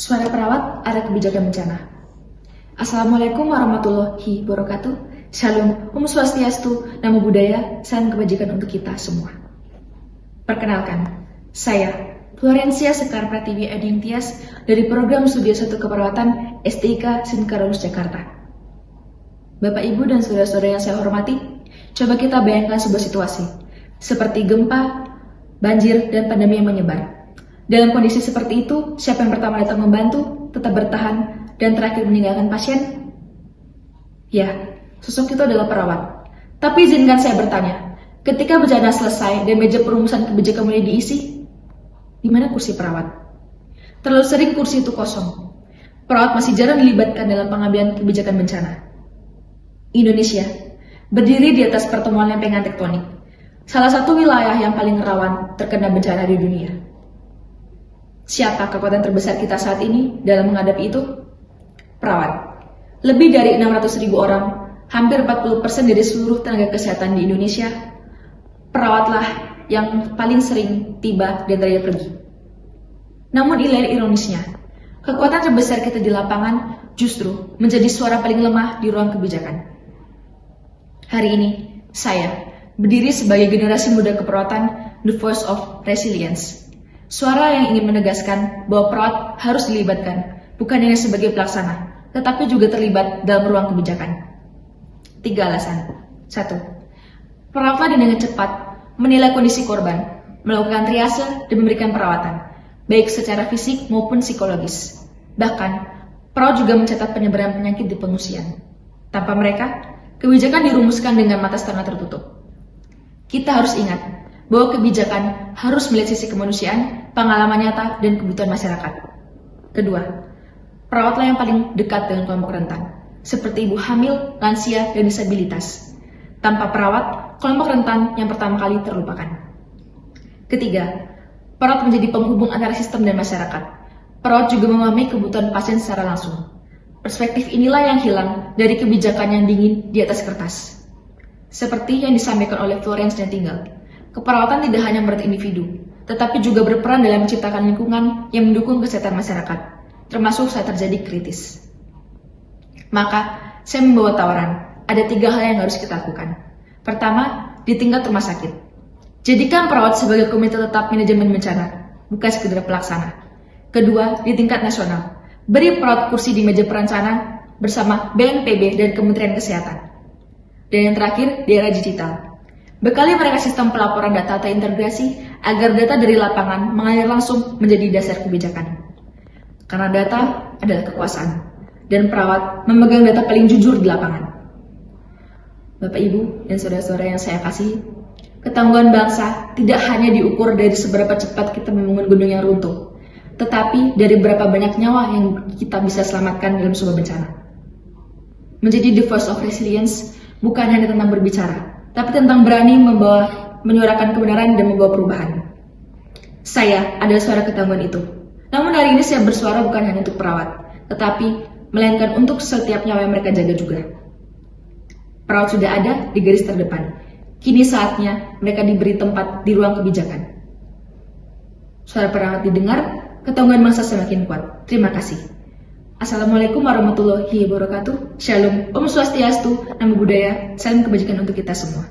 Suara perawat ada kebijakan bencana. Assalamualaikum warahmatullahi wabarakatuh. Shalom, Om Swastiastu, Namo Buddhaya, salam kebajikan untuk kita semua. Perkenalkan, saya Florencia Sekar Pratiwi Ading Tias dari Program Studi 1 Keperawatan STIK Sinkarolus Jakarta. Bapak, Ibu, dan saudara-saudara yang saya hormati, coba kita bayangkan sebuah situasi seperti gempa, banjir, dan pandemi yang menyebar. Dalam kondisi seperti itu, siapa yang pertama datang membantu, tetap bertahan, dan terakhir meninggalkan pasien? Ya, sosok itu adalah perawat. Tapi izinkan saya bertanya, ketika bencana selesai dan meja perumusan kebijakan mulai diisi, di mana kursi perawat? Terlalu sering kursi itu kosong. Perawat masih jarang dilibatkan dalam pengambilan kebijakan bencana. Indonesia berdiri di atas pertemuan lempengan tektonik, salah satu wilayah yang paling rawan terkena bencana di dunia. Siapa kekuatan terbesar kita saat ini dalam menghadapi itu? Perawat. Lebih dari 600.000 orang, hampir 40% dari seluruh tenaga kesehatan di Indonesia, perawatlah yang paling sering tiba dan terakhir pergi. Namun ironisnya, kekuatan terbesar kita di lapangan justru menjadi suara paling lemah di ruang kebijakan. Hari ini, saya berdiri sebagai generasi muda keperawatan, the voice of resilience. Suara yang ingin menegaskan bahwa perawat harus dilibatkan, bukan hanya sebagai pelaksana, tetapi juga terlibat dalam ruang kebijakan. 3 alasan. 1. Perawatlah dengan cepat menilai kondisi korban, melakukan triase dan memberikan perawatan, baik secara fisik maupun psikologis. Bahkan, perawat juga mencatat penyebaran penyakit di pengungsian. Tanpa mereka, kebijakan dirumuskan dengan mata setengah tertutup. Kita harus ingat bahwa kebijakan harus melihat sisi kemanusiaan, pengalaman nyata, dan kebutuhan masyarakat. Kedua, perawatlah yang paling dekat dengan kelompok rentan, seperti ibu hamil, lansia, dan disabilitas. Tanpa perawat, kelompok rentan yang pertama kali terlupakan. Ketiga, perawat menjadi penghubung antara sistem dan masyarakat. Perawat juga memahami kebutuhan pasien secara langsung. Perspektif inilah yang hilang dari kebijakan yang dingin di atas kertas. Seperti yang disampaikan oleh Florence Nightingale, keperawatan tidak hanya memberat individu, tetapi juga berperan dalam menciptakan lingkungan yang mendukung kesehatan masyarakat, termasuk saat terjadi kritis. Maka, saya membawa tawaran, ada 3 hal yang harus kita lakukan. Pertama, di tingkat rumah sakit. Jadikan perawat sebagai komite tetap manajemen bencana, bukan sekedar pelaksana. Kedua, di tingkat nasional. Beri perawat kursi di meja perencanaan bersama BNPB dan Kementerian Kesehatan. Dan yang terakhir, di era digital. Bekali mereka sistem pelaporan data terintegrasi agar data dari lapangan mengalir langsung menjadi dasar kebijakan. Karena data adalah kekuasaan, dan perawat memegang data paling jujur di lapangan. Bapak, Ibu, dan saudara-saudara yang saya kasihi, ketangguhan bangsa tidak hanya diukur dari seberapa cepat kita membangun gunung yang runtuh, tetapi dari berapa banyak nyawa yang kita bisa selamatkan dalam sebuah bencana. Menjadi the voice of resilience bukan hanya tentang berbicara, tapi tentang berani menyuarakan kebenaran dan membawa perubahan. Saya adalah suara ketangguhan itu. Namun hari ini saya bersuara bukan hanya untuk perawat, tetapi melainkan untuk setiap nyawa yang mereka jaga juga. Perawat sudah ada di garis terdepan. Kini saatnya mereka diberi tempat di ruang kebijakan. Suara perawat didengar, ketangguhan bangsa semakin kuat. Terima kasih. Assalamualaikum warahmatullahi wabarakatuh. Shalom, Om Swastiastu, Namo Buddhaya, salam kebajikan untuk kita semua.